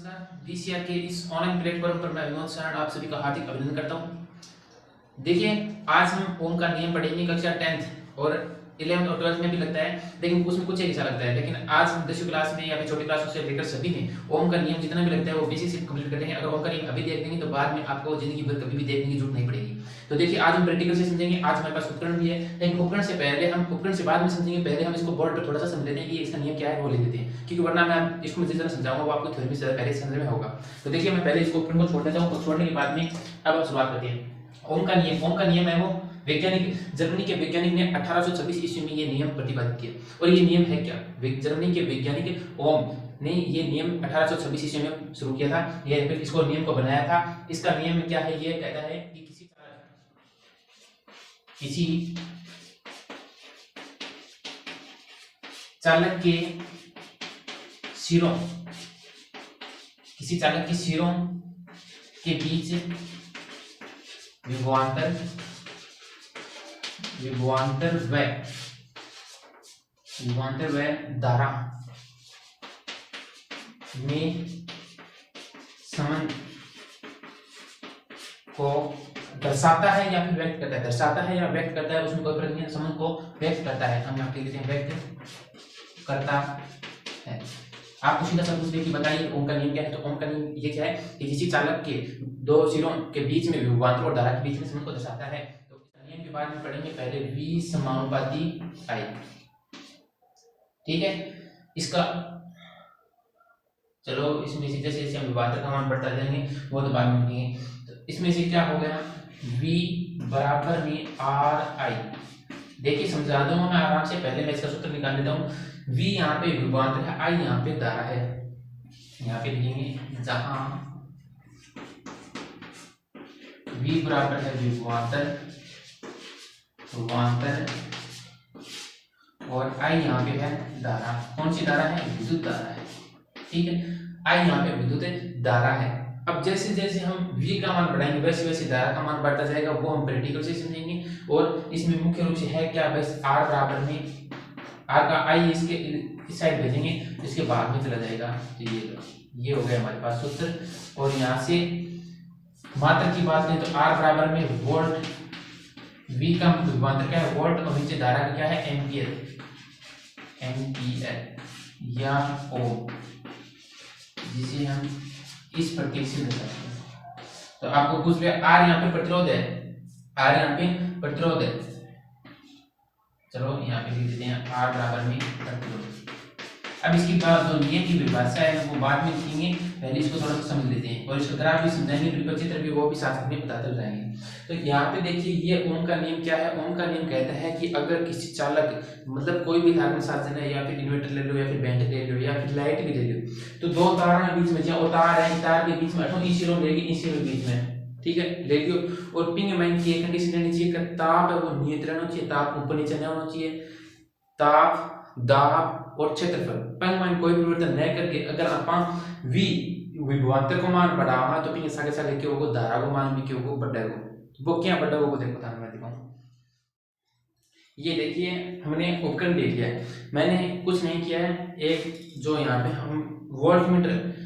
नमस्कार। वीसीआर के इस ऑनलाइन प्लेटफॉर्म पर मैं विनोद शरण आप सभी का हार्दिक अभिनंदन करता हूं। देखिए, आज हम ओम का नियम पढ़ेंगे कक्षा 10th और 11th और 12th में भी लगता है, लेकिन उसमें कुछ एक हिस्सा लगता है। लेकिन आज हम 10वीं क्लास में या फिर छोटी क्लासों से लेकर सभी में ओम का नियम जितना भी लगता है वो बेसिक से कंप्लीट करते हैं। अगर ओम का नियम अभी देख देंगे तो बाद में आपको जिंदगी भर कभी भी देखने की जरूरत नहीं पड़ेगी। तो देखिए, आज हम प्रैक्टिकल से समझेंगे। आज हमारे पास उपकरण भी है, लेकिन उपकरण से पहले हम उपकरण से बाद में समझेंगे। पहले हम इसको बोर्ड पर थोड़ा सा समझ लेते हैं कि इसका नियम क्या है, वो लिख देते हैं, क्योंकि वरना मैं इसको जिस तरह समझाऊंगा वो आपको थ्योरी में पहले समझ में होगा। तो देखिए, मैं पहले इसको उपकरण को छोड़ देता हूँ और छोड़ने के बाद में अब हम शुरुआत करते हैं। ओम का नियम है वो वैज्ञानिक जर्मनी के वैज्ञानिक ने 1826 ईस्वी में ये नियम प्रतिपादित किया। और ये नियम है क्या? जर्मनी के वैज्ञानिक ओम ने ये नियम 1826 ईस्वी में शुरू किया था। ये फिर इसको नियम को बनाया था। इसका नियम क्या है? ये कहता है कि किसी चालक के सिरों के बीच विभवांतर व धारा में संबंध को दर्शाता है या फिर व्यक्त करता है। दर्शाता है या व्यक्त करता है, उसमें कोई फर्क नहीं है। संबंध को व्यक्त करता है, हम यहाँ पे लिखते हैं व्यक्त करता है। आप उसी का सब कुछ देखिए, बताइए ओम का नियम क्या है। तो ओम का नियम ये क्या है कि किसी चालक के दो सिरों के बीच में विभवांतर और धारा के बीच में संबंध को दर्शाता है। तो इस नियम के बाद में पढ़ेंगे पहले V समानुपाती I। ठीक है, इसका चलो इसमें से जैसे जैसे हम विभवांतर का मान बढ़ता जाएंगे वो तो बाद में लिखेंगे। तो इसमें से क्या हो गया, V बराबर में RI। देखिए समझा दूंगा मैं आराम से, पहले मैं इसका सूत्र निकाल लेता हूँ। V यहाँ पे विभवांतर है, I यहाँ पे धारा है। यहाँ पे लिखेंगे जहां V बराबर है विभवांतर और I यहाँ पे है धारा। कौन सी धारा है? विद्युत धारा है। ठीक है, I यहाँ पे विद्युत धारा है। अब जैसे जैसे हम V का मान बढ़ाएंगे वैसे वैसे धारा का मान बढ़ता जाएगा, वो हम प्रैक्टिकल से समझेंगे। और इसमें मुख्य रूप से है क्या, बस R बराबर में R का I इसके इस साइड भेजेंगे, इसके बाद में चला जाएगा। तो ये हो गया हमारे पास सूत्र। और यहाँ से मात्रा की बात करें तो R बराबर में वोल्ट, V का विभवांतर क्या है वोल्ट, और नीचे धारा का क्या है एम्पियर या ओम, जिसे हम इस प्रतीक से दर्शाते हैं। तो आपको पूछ लिया R यहाँ पे प्रतिरोध है, R यहाँ पे प्रतिरोध है। चलो यहाँ पे लिख देते हैं R बराबर में प्रतिरोध। अब इसकी बाद जो नियम की परिभाषा है वो बाद में लिखेंगे, पहले इसको थोड़ा सा समझ लेते हैं और इसको ग्राफ भी समझाएंगे, बिल्कुल चित्र भी, वो भी साथ में बताते जाएंगे। तो यहाँ पे देखिए ये ओम का नियम क्या है। ओम का नियम कहता है कि अगर किसी चालक मतलब कोई भी धार्मिक साधन है, या फिर इन्वर्टर ले लो या फिर बैंड ले लो या फिर लाइट भी ले लो, तो दो तार के बीच में जहाँ तार है, तार के बीच में 8 इंच लेगी, इंच के बीच में, ठीक है, ले लियो। और पिंग मैन की एक कंडीशन रहनी चाहिए कि ताप है वो नियंत्रण होना चाहिए, ताप ऊपर नीचे नहीं होना चाहिए। ताप, दाब और क्षेत्रफल पिंग मैन कोई परिवर्तन न करके अगर आप V विभवांतर को मान बढ़ावा तो पिंग सागे सागे के होगा, धारा को मान भी के होगा बढ़ेगा। वो क्या बढ़ेगा वो देखो, था मैं दिखाऊं। ये देखिए हमने उपकरण ले लिया है, मैंने कुछ नहीं किया है। एक जो यहाँ पे हम वोल्टमीटर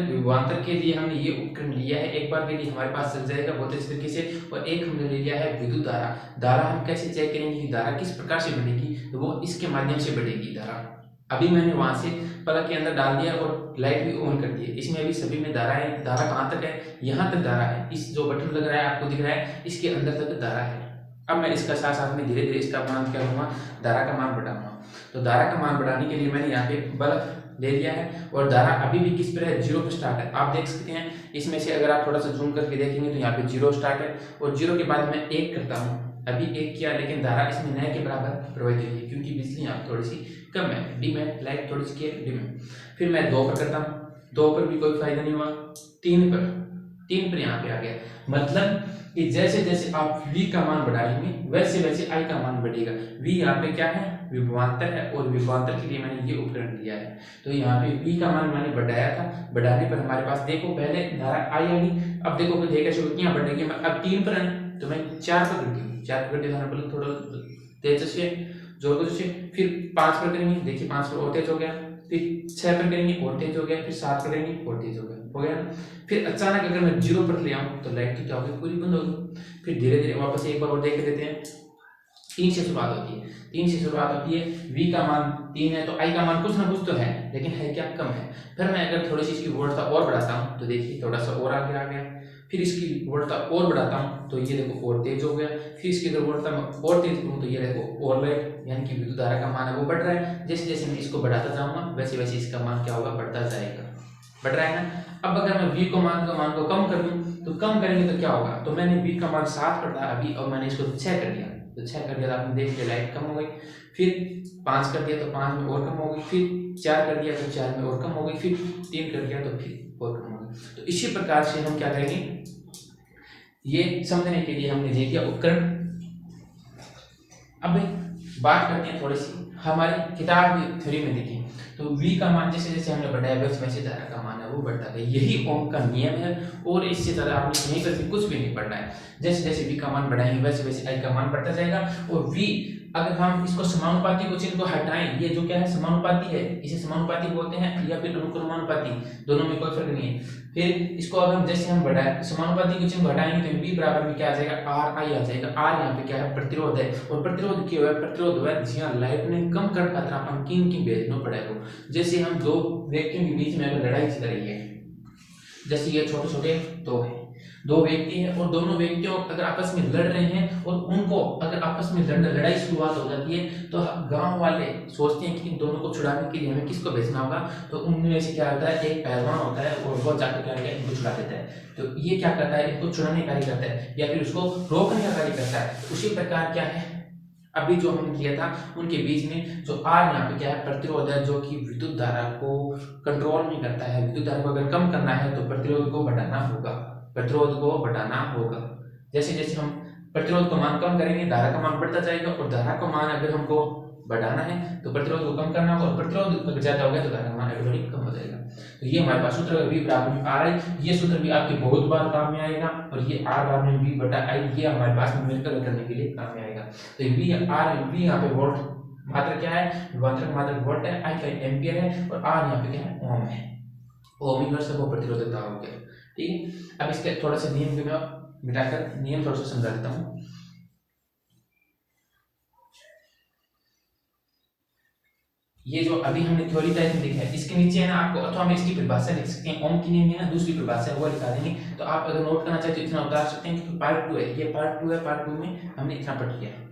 विभवांतर के लिए हमने ये उपकरण लिया है, एक बार के लिए हमारे पास चल जाएगा बहुत अच्छे तरीके से। और एक हमने ले लिया है विद्युत धारा हम कैसे चेक करेंगे कि धारा किस प्रकार से बढ़ेगी, तो वो इसके माध्यम से बढ़ेगी धारा। अभी मैंने वहां से प्लग के अंदर डाल दिया और लाइट भी ऑन कर दी है। इसमें अभी सभी में धारा है। धारा कहाँ तक है? यहाँ तक धारा है। इस जो बटन लग रहा है आपको दिख रहा है, इसके अंदर तक धारा है। अब मैं इसका साथ साथ में धीरे धीरे इसका मान क्या करूँगा, धारा का मान बढ़ाऊंगा। तो धारा का मान बढ़ाने के लिए मैंने यहाँ पे बल्ब ले लिया है और धारा अभी भी किस पर है, 0 पर स्टार्ट है। आप देख सकते हैं इसमें से अगर आप थोड़ा सा जूम करके देखेंगे तो यहाँ पे 0 स्टार्ट है और 0 के बाद मैं 1 करता हूँ। अभी 1 किया, लेकिन धारा इसमें नए के बराबर प्रवाहित हुई है क्योंकि बिजली यहाँ थोड़ी सी कम है, डिम है, लाइट थोड़ी सी डिम है। फिर मैं 2 पर करता हूँ, 2 पर भी कोई फायदा नहीं हुआ। 3 पर यहाँ पे आ गया। मतलब कि जैसे जैसे आप V का मान बढ़ाएंगे वैसे वैसे I का मान बढ़ेगा। V यहाँ पे क्या है, विभवांतर है, और विभवांतर के लिए मैंने ये उपकरण लिया है। तो यहाँ पे V का मान मैंने बढ़ाया था, बढ़ाने पर हमारे पास देखो पहले धारा I आ गई। अब देखो देखा शुरू किया बढ़ेगी, अब 3 पर है तो मैं 4 पर कर दी, 4 पर कर दिया, थोड़ा तेज से जोर से। फिर 5 पर करेंगे, देखिए 5 पर और तेज हो गया। फिर 6 पर करेंगे और तेज हो गया, फिर 7 पर करेंगे और तेज हो गया ना। फिर अचानक अगर मैं 0 पर ले आऊँ तो लाइट तो क्या होगी, पूरी बंद होगी। फिर धीरे धीरे वापस एक बार और देख लेते हैं। 3 से शुरुआत होती है, 3 से शुरुआत होती है। v का मान 3 है तो i का मान कुछ ना कुछ तो है, लेकिन है क्या, कम है। फिर मैं अगर थोड़ी सी इसकी वोल्टता और बढ़ाता हूँ तो देखिए थोड़ा सा और आगे आ गया। फिर इसकी वोल्टता और बढ़ाता हूँ तो ये देखो और तेज हो गया। फिर इसकी अगर वोल्टता मैं और तेज करूँ तो ये देखो और लाइट, यानी कि विद्युत धारा का मान है वो बढ़ रहा है। जैसे जैसे मैं इसको बढ़ाता जाऊंगा वैसे वैसे इसका मान क्या होगा, बढ़ता जाएगा, बढ़ रहा है ना। अब अगर मैं v को मान को कम कर दूं तो कम करेंगे तो क्या होगा, तो मैंने v का मान 7 पर था अभी और मैंने इसको 6 कर दिया, तो 6 कर दिया तो आपने देख लिया लाइट कम हो गई। फिर 5 कर दिया तो 5 में और कम हो गई। फिर 4 कर दिया तो 4 में और कम हो गई। फिर 3 कर दिया तो फिर और कम हो गई। तो इसी प्रकार से हम क्या करेंगे, ये समझने के लिए हमने दे दिया उपकरण। अब बात करते हैं थोड़ी सी हमारी किताब की थ्योरी में देखिए तो v का मान जैसे जैसे हमने बढ़ाया वैसे वैसे धारा का मान है वो बढ़ता गया। यही ओम का नियम है और इससे ज़्यादा आपने कहीं पर भी कुछ भी नहीं पढ़ना है। जैसे जैसे v का मान बढ़ाएंगे वैसे वैसे i का मान बढ़ता जाएगा। और v अगर हम इसको समानुपाती को चिन्ह को हटाएं, ये जो क्या है समानुपाती है, इसे समानुपाती बोलते हैं या फिर अनुक्रमानुपाती, दोनों में कोई फर्क नहीं है। फिर इसको अगर हम जैसे हम बढ़ाए समानुपाती के चिन्ह हटाएंगे तो v बराबर में क्या आ जाएगा, r i आ जाएगा। r यहाँ पे क्या है, प्रतिरोध है। और प्रतिरोध क्या है, प्रतिरोध है जी हाँ, लाइट ने कम करंट का तापमान किन की भेजना पड़ेगा। जैसे हम दो व्यक्तियों के बीच में अगर लड़ाई चल रही है, जैसे ये छोटे छोटे दो व्यक्ति हैं और दोनों व्यक्तियों अगर आपस में लड़ रहे हैं और उनको अगर आपस में लड़ाई शुरुआत हो जाती है तो गांव वाले सोचते हैं कि इन दोनों को छुड़ाने के लिए हमें किसको भेजना होगा। तो उनमें से क्या होता है, एक पहलवान होता है और वो जाकर क्या करेगा, इनको छुड़ा देता है। तो ये क्या करता है, इनको छुड़ाने का कार्य करता है या फिर उसको रोकने का कार्य करता है। उसी प्रकार क्या है, अभी जो हमने किया था उनके बीच में जो R यहाँ पे क्या है, प्रतिरोध है, जो कि विद्युत धारा को कंट्रोल में करता है। विद्युत धारा को अगर कम करना है तो प्रतिरोध को बढ़ाना होगा, प्रतिरोध को बढ़ाना होगा। जैसे जैसे हम प्रतिरोध का मान कम करेंगे धारा का मान बढ़ता जाएगा, और धारा का मान अगर हमको बढ़ाना है तो प्रतिरोध को कम करना होगा, और प्रतिरोध अगर ज्यादा हो गया तो धारा का मान ऑटोमेटिक कम हो जाएगा। तो ये हमारे पास सूत्र v बराबर में r i, ये सूत्र भी आपके बहुत बार काम में आएगा। और ये r बराबर में v बटा i, ये हमारे पास न्यूमेरिकल करने के लिए काम में आएगा। तो v r v यहाँ पे वोल्ट मात्रा क्या है, विभवांतर मात्रा वोल्ट है, i का एम्पियर है, और r यहाँ पे क्या है, ओम है। ओम इनवर्स वो प्रतिरोधकता हो गया। ठीक है, अब इसके थोड़ा सा नियम को मैं मिटाकर नियम थोड़ा सा समझा देता हूँ। ये जो अभी हमने थ्योरी टाइप में देखा है, इसके नीचे है ना आपको, अथवा हम इसकी परिभाषा लिख सकते हैं। ओम की नियम है ना, दूसरी परिभाषा है वो लिखा देंगे। तो आप अगर नोट करना चाहते तो इतना उतार सकते हैं कि पार्ट 2 है, ये पार्ट 2 है। पार्ट 2 में हमने इतना पढ़ लिया है।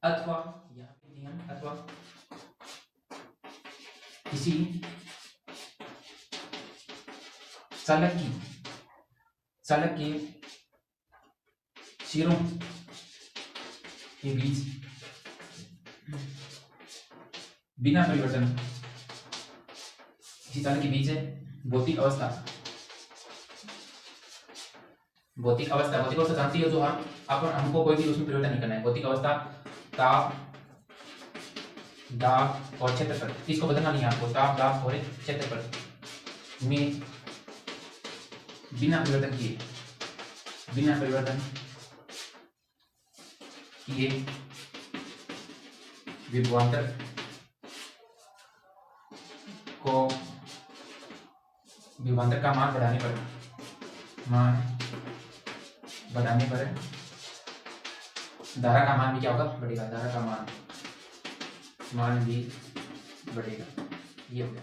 अथवा यहाँ पे नियम, अथवा किसी चालक के सिरों के बीच बिना परिवर्तन, किसी चालक के बीच है भौतिक अवस्था जानती है, जो हम हमको कोई भी उसमें परिवर्तन नहीं करना है। भौतिक अवस्था ताप, दाब और क्षेत्रफल, इसको बदलना नहीं है आपको। ताप, दाब और क्षेत्रफल में बिना परिवर्तन किए विभवांतर का मान बढ़ाने पर धारा का मान भी क्या होगा, बढ़ेगा। धारा का मान भी बढ़ेगा। ये हो गया।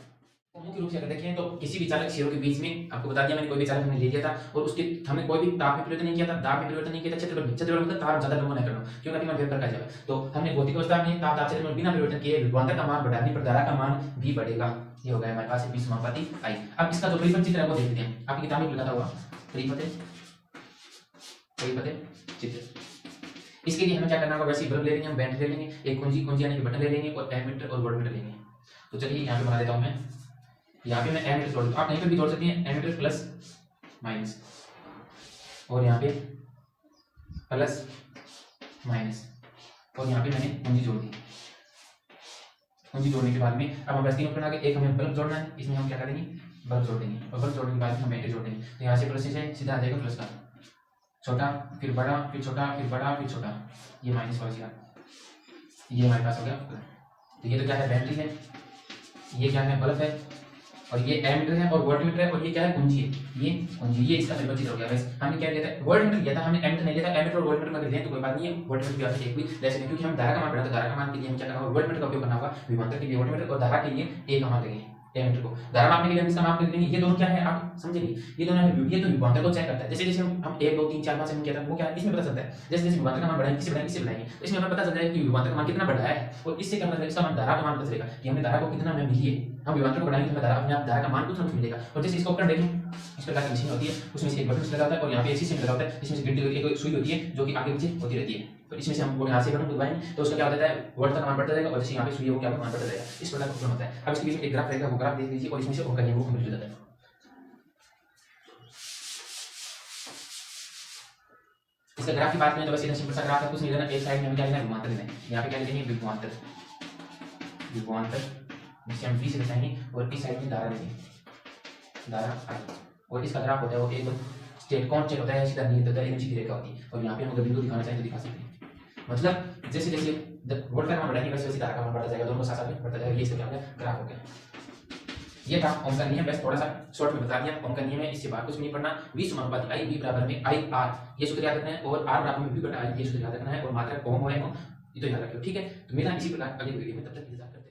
मुख्य रूप से अगर देखें तो किसी भी चालक सिरों के बीच में, आपको बता दिया मैंने, कोई भी चालक हमने ले लिया था और उसके हमने कोई भी ताप में परिवर्तन नहीं किया था, दाब में परिवर्तन नहीं किया था, क्षेत्रफल मतलब ताप ज्यादा लंबा नहीं करना, क्यों गतिमान वेग का जाएगा। तो हमने भौतिक अवस्था में ताप क्षेत्रफल बिना परिवर्तन किए विभवांतर का मान बढ़ाने पर धारा का मान भी बढ़ेगा। ये हो गया हमारे पास v समानुपाती i। अब इसका जो परिपथ चित्र है वो देखते हैं। आपकी किताब में लिखा हुआ परिपथ चित्र। इसके लिए हमें क्या करना होगा, वैसे बल्ब ले लेंगे, हम बैंड ले लेंगे, एक कुंजी यानी कि बटन ले लेंगे और एमीटर और वोल्टमीटर लेंगे। तो चलिए यहाँ पे बना देता हूँ मैं। यहाँ पे मैं एमीटर जोड़ दूँ, आप कहीं पर भी जोड़ सकते हैं, एमीटर प्लस माइनस, और यहाँ पे प्लस माइनस, और यहाँ पे मैंने कुंजी जोड़ दी। कुंजी जोड़ने के बाद में अब हम बस 3 उपकरण आ गए। एक हमें बल्ब जोड़ना है, इसमें हम क्या करेंगे, बल्ब जोड़ देंगे, और बल्ब जोड़ने के बाद हम एमीटर जोड़ देंगे। तो यहाँ से प्लस से सीधा आ जाएगा प्लस का, छोटा, फिर बड़ा, फिर छोटा, फिर बड़ा, फिर छोटा, ये माइनस हो गया, ये हमारे पास हो गया। तो ये तो क्या है, बैटरी है, ये क्या है, बल्ब है, और ये एमीटर है और वोल्टमीटर है, और ये क्या है, कुंजी है, ये कुंजी, ये इसका सिंबल हो गया। वैसे हमने क्या लिया था, वोल्टमीटर लिया था, हमने एमीटर नहीं लिया था। एमीटर और वोल्टमीटर में अगर लें तो कोई बात नहीं है, वोल्टमीटर की बात एक भी जैसे नहीं, क्योंकि हम धारा का मान पढ़ा, तो धारा का मान के लिए हम क्या करना होगा, वोल्टमीटर का उपयोग करना होगा, विभवांतर के लिए वोल्टमीटर और धारा के लिए ए का मान लेंगे, एमीटर को धारा मापने के लिए हम इसका माप कर लेंगे। ये दोनों क्या है आप समझेंगे, ये दोनों है, ये तो विभवांतर को चेक करता है। जैसे जैसे हम 1 2 3 4 5 7 किया था, वो क्या है, इसमें पता चलता है। जैसे जैसे विभवांतर का मान बढ़ाएंगे, किससे बढ़ाएंगे, तो इसमें हमें पता चल जाएगा कि विभवांतर का मान कितना बढ़ा है, और इससे क्या मतलब इसका मान धारा का मान पता चलेगा कि हमने धारा को कितना में मिली है। हम विभवांतर को बढ़ाएंगे तो हमें धारा अपने आप धारा का मान कुछ ना कुछ मिलेगा। और जैसे इसका उपकरण देखें, इस प्रकार की मशीन होती है, उसमें से एक बटन लगा होता है और यहाँ पे एक शीशे में लगा होता है, इसमें से गिनती एक सुई होती है जो कि आगे पीछे होती रहती है। तो इसमें से हम वो यहाँ से बटन दबाएंगे तो उसका क्या होता है, वोल्ट का मान बढ़ता जाएगा, और जैसे यहाँ पे सुई होगी मान बढ़ता जाएगा। इस प्रकार का उपकरण होता है। अब इसके बीच में एक ग्राफ रहेगा, वो ग्राफ देख लीजिए, और इसमें से उनका नियम वो कंप्लीट हो जाता है। इसका ग्राफ की बात करें तो बस इधर सिंपल सा ग्राफ है, कुछ नहीं लेना, एक साइड में हम क्या लेना है, विभवांतर लेना है, यहाँ पे क्या लेंगे, विभवांतर, विभवांतर जिसे हम V से दर्शाएंगे, और इस साइड में धारा लेंगे, धारा आई, और इसका ग्राफ होता है वो एकदम स्ट्रेट कॉन्स्टेंट होता है, सीधा नियत होता है, सीधी रेखा होती है, और यहाँ पे हम अगर बिंदु दिखाना चाहें तो दिखा सकते हैं। मतलब जैसे जैसे वोल्ट का मान बढ़ाएंगे वैसे वैसे धारा का मान बढ़ता जाएगा, दोनों साथ साथ में बढ़ता जाएगा। ये इसका क्या हो गया, ग्राफ हो गया। ये था ओम का नियम, बस थोड़ा सा शॉर्ट में बता दिया। ओम का नियम है, इससे बाहर कुछ नहीं पढ़ना। V समानुपाती I, V बराबर में I R, ये सूत्र याद रखना है, और R बराबर में V बटा I, ये सूत्र याद रखना है, और मात्रा ओम हो, ये तो याद रखियो, ठीक है। तो मेरा इसी प्रकार अगली वीडियो में, तब तक इंतजार करें।